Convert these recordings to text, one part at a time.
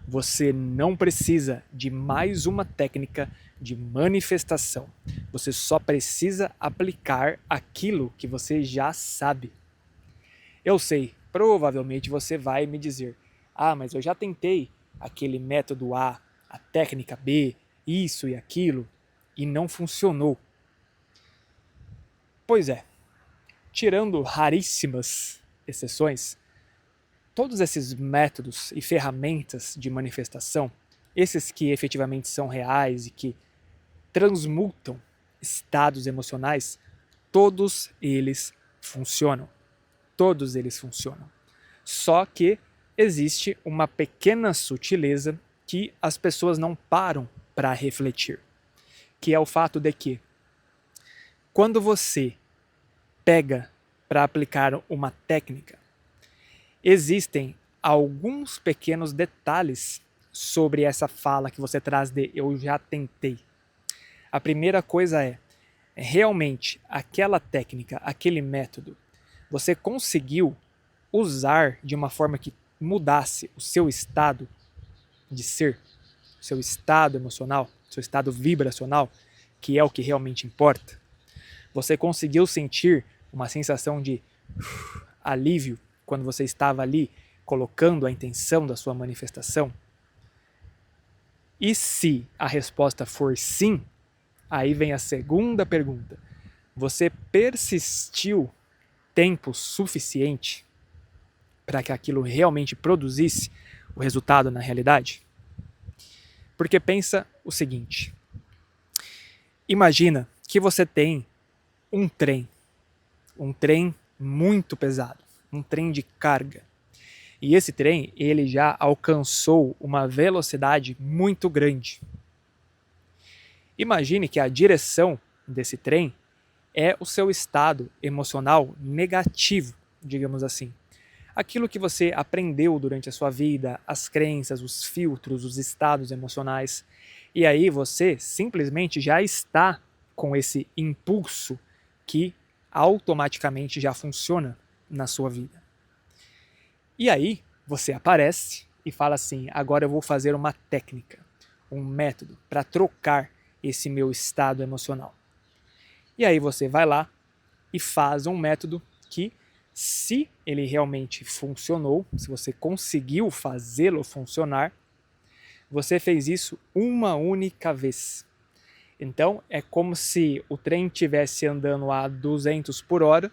Você não precisa de mais uma técnica de manifestação. Você só precisa aplicar aquilo que você já sabe. Eu sei, provavelmente você vai me dizer: ah, mas eu já tentei aquele método A, a técnica B, isso e aquilo, e não funcionou. Pois é, tirando raríssimas exceções, todos esses métodos e ferramentas de manifestação, esses que efetivamente são reais e que transmutam estados emocionais, todos eles funcionam. Todos eles funcionam. Só que existe uma pequena sutileza que as pessoas não param para refletir, que é o fato de que quando você pega para aplicar uma técnica, existem alguns pequenos detalhes sobre essa fala que você traz de eu já tentei. A primeira coisa é, realmente aquela técnica, aquele método, você conseguiu usar de uma forma que mudasse o seu estado de ser, seu estado emocional, seu estado vibracional, que é o que realmente importa? Você conseguiu sentir uma sensação de alívio quando você estava ali colocando a intenção da sua manifestação? E se a resposta for sim, aí vem a segunda pergunta. Você persistiu tempo suficiente para que aquilo realmente produzisse o resultado na realidade? Porque pensa o seguinte: imagina que você tem um trem muito pesado, um trem de carga. E esse trem, ele já alcançou uma velocidade muito grande. Imagine que a direção desse trem é o seu estado emocional negativo, digamos assim. Aquilo que você aprendeu durante a sua vida, as crenças, os filtros, os estados emocionais. E aí você simplesmente já está com esse impulso que automaticamente já funciona na sua vida. E aí você aparece e fala assim: agora eu vou fazer uma técnica, um método para trocar esse meu estado emocional. E aí você vai lá e faz um método que, se ele realmente funcionou, se você conseguiu fazê-lo funcionar, você fez isso uma única vez. Então é como se o trem estivesse andando a 200 por hora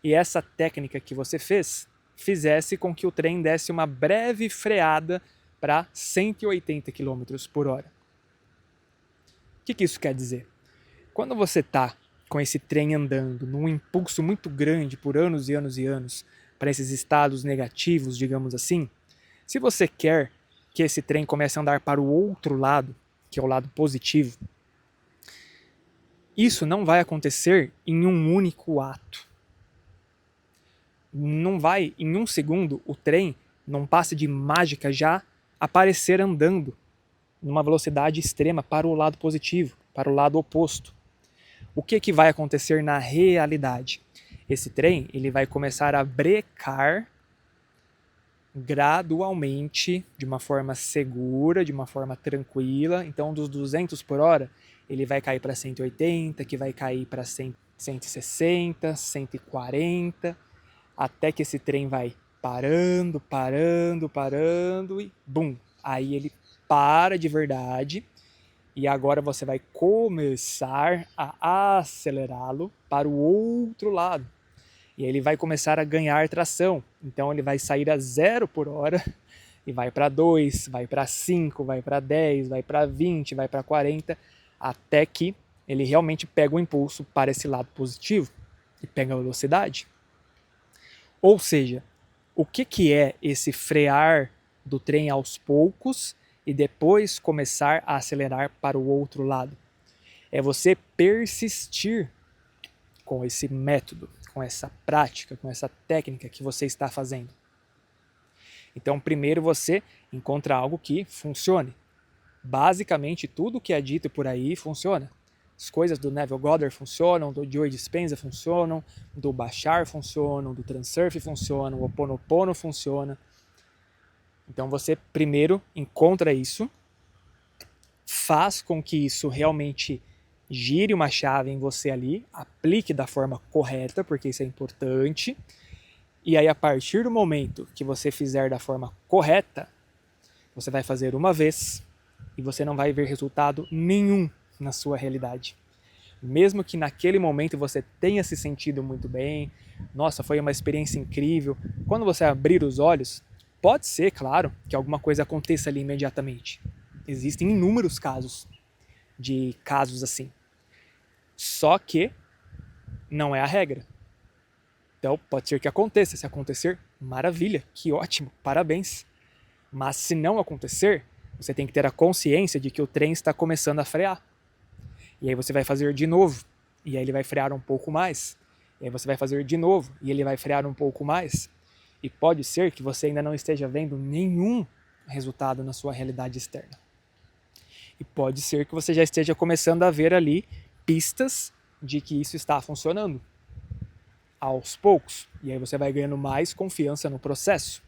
e essa técnica que você fez fizesse com que o trem desse uma breve freada para 180 km por hora. O que isso quer dizer? Quando você está com esse trem andando num impulso muito grande por anos e anos e anos para esses estados negativos, digamos assim, se você quer que esse trem comece a andar para o outro lado, que é o lado positivo, isso não vai acontecer em um único ato. Não vai, em um segundo, o trem, num passe de mágica, já aparecer andando numa velocidade extrema para o lado positivo, para o lado oposto. O que vai acontecer na realidade? Esse trem ele vai começar a brecar gradualmente, de uma forma segura, de uma forma tranquila. Então, dos 200 por hora, ele vai cair para 180, que vai cair para 160, 140, até que esse trem vai parando, parando, parando e bum! Aí ele para de verdade. E agora você vai começar a acelerá-lo para o outro lado. E ele vai começar a ganhar tração. Então ele vai sair a 0 por hora e vai para 2, vai para 5, vai para 10, vai para 20, vai para 40, até que ele realmente pega o impulso para esse lado positivo e pega a velocidade. Ou seja, o que é esse frear do trem aos poucos e depois começar a acelerar para o outro lado? É você persistir com esse método, com essa prática, com essa técnica que você está fazendo. Então, primeiro você encontra algo que funcione. Basicamente, tudo que é dito por aí funciona. As coisas do Neville Goddard funcionam, do Joe Dispenza funcionam, do Bashar funcionam, do Transurf funcionam, o Ho Oponopono funciona. Então você primeiro encontra isso, faz com que isso realmente gire uma chave em você ali, aplique da forma correta, porque isso é importante. E aí, a partir do momento que você fizer da forma correta, você vai fazer uma vez e você não vai ver resultado nenhum na sua realidade. Mesmo que naquele momento você tenha se sentido muito bem, nossa, foi uma experiência incrível. Quando você abrir os olhos, pode ser, claro, que alguma coisa aconteça ali imediatamente. Existem inúmeros casos de casos assim. Só que não é a regra. Então, pode ser que aconteça. Se acontecer, maravilha, que ótimo, parabéns. Mas se não acontecer, você tem que ter a consciência de que o trem está começando a frear. E aí você vai fazer de novo, e aí ele vai frear um pouco mais. E aí você vai fazer de novo, e ele vai frear um pouco mais. E pode ser que você ainda não esteja vendo nenhum resultado na sua realidade externa. E pode ser que você já esteja começando a ver ali pistas de que isso está funcionando aos poucos. E aí você vai ganhando mais confiança no processo.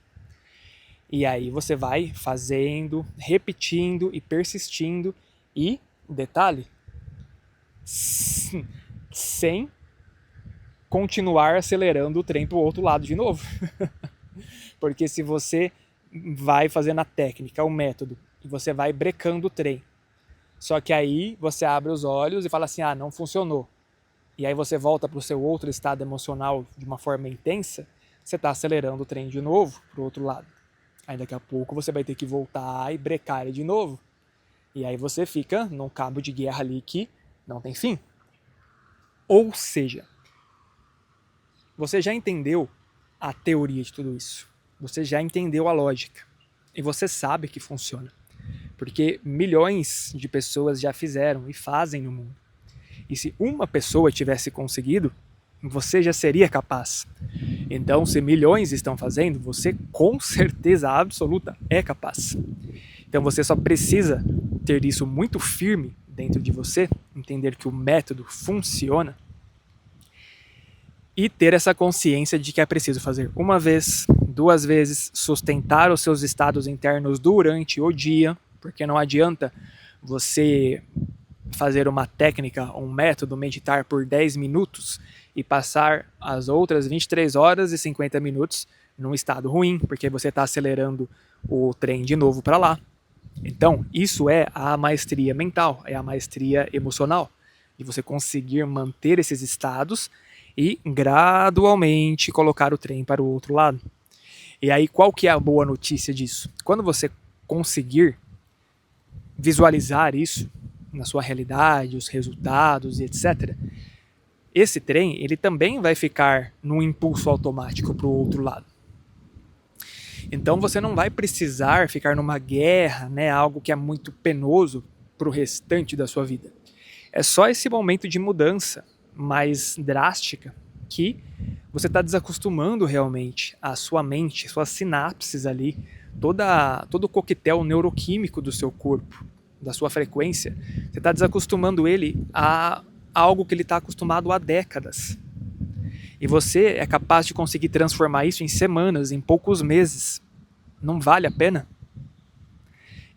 E aí você vai fazendo, repetindo e persistindo. E, detalhe, sem continuar acelerando o trem para o outro lado de novo. Porque se você vai fazendo a técnica, o método, e você vai brecando o trem, só que aí você abre os olhos e fala assim, não funcionou. E aí você volta para o seu outro estado emocional de uma forma intensa, você está acelerando o trem de novo para o outro lado. Aí daqui a pouco você vai ter que voltar e brecar ele de novo. E aí você fica num cabo de guerra ali que não tem fim. Ou seja, você já entendeu a teoria de tudo isso. Você já entendeu a lógica. E você sabe que funciona. Porque milhões de pessoas já fizeram e fazem no mundo. E se uma pessoa tivesse conseguido, você já seria capaz. Então, se milhões estão fazendo, você com certeza absoluta é capaz. Então você só precisa ter isso muito firme dentro de você, entender que o método funciona e ter essa consciência de que é preciso fazer uma vez, 2 vezes, sustentar os seus estados internos durante o dia, porque não adianta você fazer uma técnica, um método, meditar por 10 minutos e passar as outras 23 horas e 50 minutos num estado ruim, porque você está acelerando o trem de novo para lá. Então, isso é a maestria mental, é a maestria emocional, de você conseguir manter esses estados e gradualmente colocar o trem para o outro lado. E aí, qual que é a boa notícia disso? Quando você conseguir visualizar isso na sua realidade, os resultados e etc., esse trem ele também vai ficar num impulso automático para o outro lado. Então você não vai precisar ficar numa guerra, né, algo que é muito penoso para o restante da sua vida. É só esse momento de mudança mais drástica que você está desacostumando realmente a sua mente, suas sinapses ali, todo o coquetel neuroquímico do seu corpo, da sua frequência, você está desacostumando ele a algo que ele está acostumado há décadas. E você é capaz de conseguir transformar isso em semanas, em poucos meses. Não vale a pena?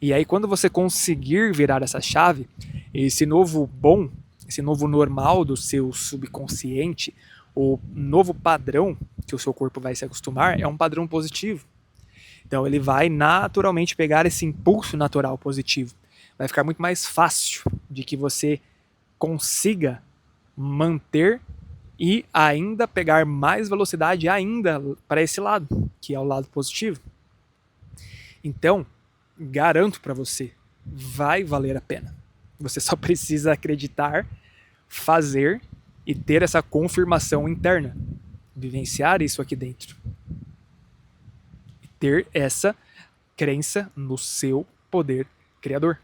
E aí quando você conseguir virar essa chave, esse novo bom, esse novo normal do seu subconsciente, o novo padrão que o seu corpo vai se acostumar é um padrão positivo. Então ele vai naturalmente pegar esse impulso natural positivo. Vai ficar muito mais fácil de que você consiga manter e ainda pegar mais velocidade ainda para esse lado, que é o lado positivo. Então, garanto para você, vai valer a pena. Você só precisa acreditar, fazer e ter essa confirmação interna. Vivenciar isso aqui dentro. E ter essa crença no seu poder criador.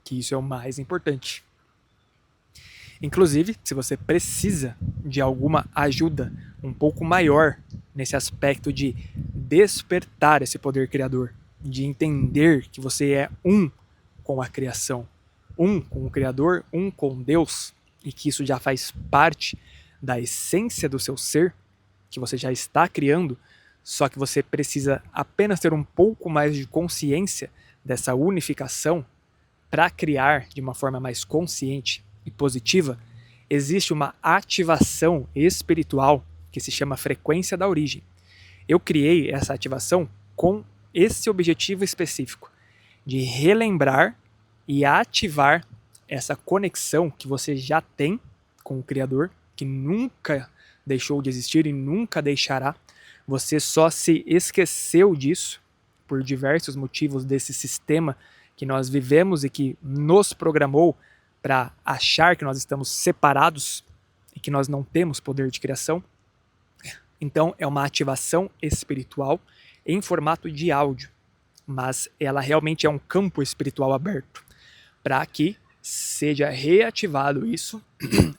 Que isso é o mais importante. Inclusive, se você precisa de alguma ajuda um pouco maior nesse aspecto de despertar esse poder criador, de entender que você é um com a criação, um com o Criador, um com Deus, e que isso já faz parte da essência do seu ser, que você já está criando, Só que você precisa apenas ter um pouco mais de consciência dessa unificação para criar de uma forma mais consciente e positiva. Existe uma ativação espiritual que se chama frequência da origem. Eu criei essa ativação com esse objetivo específico, de relembrar e ativar essa conexão que você já tem com o Criador, que nunca deixou de existir e nunca deixará. Você só se esqueceu disso por diversos motivos desse sistema que nós vivemos e que nos programou para achar que nós estamos separados e que nós não temos poder de criação. Então é uma ativação espiritual em formato de áudio, mas ela realmente é um campo espiritual aberto para que seja reativado isso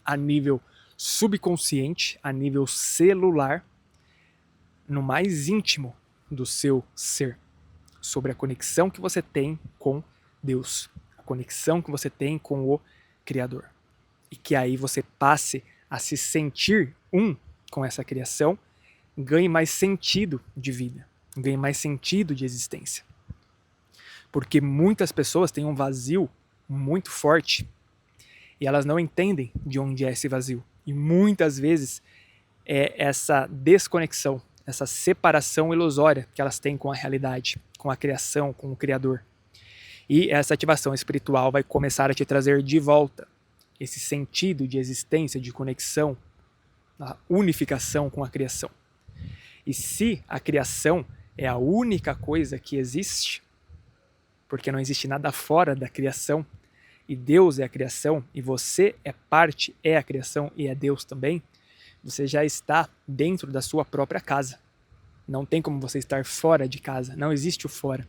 a nível subconsciente, a nível celular, no mais íntimo do seu ser, sobre a conexão que você tem com Deus, a conexão que você tem com o Criador. E que aí você passe a se sentir um com essa criação, ganhe mais sentido de vida, ganhe mais sentido de existência. Porque muitas pessoas têm um vazio muito forte e elas não entendem de onde é esse vazio. E muitas vezes é essa desconexão, essa separação ilusória que elas têm com a realidade, com a criação, com o Criador. E essa ativação espiritual vai começar a te trazer de volta esse sentido de existência, de conexão, a unificação com a criação. E se a criação é a única coisa que existe, porque não existe nada fora da criação, e Deus é a criação, e você é parte, é a criação e é Deus também, você já está dentro da sua própria casa. Não tem como você estar fora de casa, não existe o fora.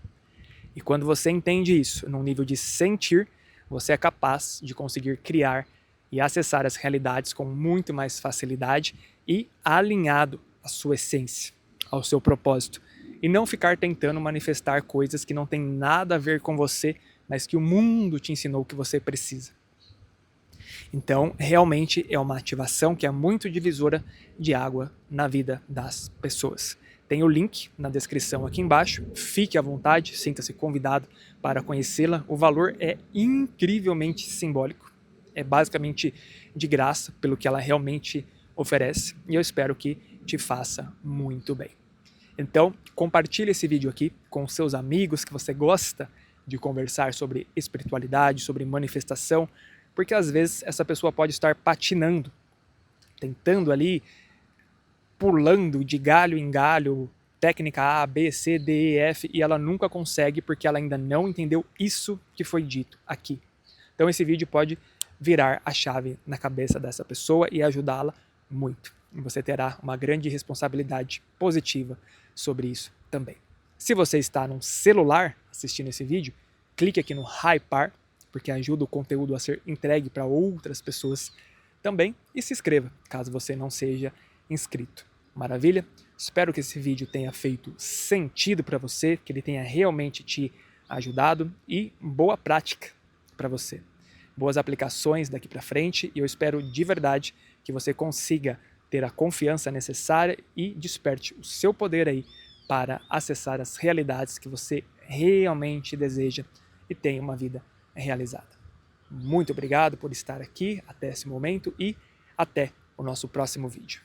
E quando você entende isso, num nível de sentir, você é capaz de conseguir criar e acessar as realidades com muito mais facilidade e alinhado à sua essência, ao seu propósito. E não ficar tentando manifestar coisas que não têm nada a ver com você, mas que o mundo te ensinou que você precisa. Então, realmente é uma ativação que é muito divisora de água na vida das pessoas. Tem o link na descrição aqui embaixo, fique à vontade, sinta-se convidado para conhecê-la. O valor é incrivelmente simbólico, é basicamente de graça pelo que ela realmente oferece e eu espero que te faça muito bem. Então, compartilhe esse vídeo aqui com seus amigos que você gosta de conversar sobre espiritualidade, sobre manifestação, porque às vezes essa pessoa pode estar patinando, tentando ali, pulando de galho em galho, técnica A, B, C, D, E, F, e ela nunca consegue porque ela ainda não entendeu isso que foi dito aqui. Então esse vídeo pode virar a chave na cabeça dessa pessoa e ajudá-la muito. E você terá uma grande responsabilidade positiva sobre isso também. Se você está num celular assistindo esse vídeo, clique aqui no Hypar, porque ajuda o conteúdo a ser entregue para outras pessoas também, e se inscreva, caso você não seja inscrito. Maravilha? Espero que esse vídeo tenha feito sentido para você, que ele tenha realmente te ajudado e boa prática para você. Boas aplicações daqui para frente e eu espero de verdade que você consiga ter a confiança necessária e desperte o seu poder aí para acessar as realidades que você realmente deseja e tenha uma vida realizada. Muito obrigado por estar aqui até esse momento e até o nosso próximo vídeo.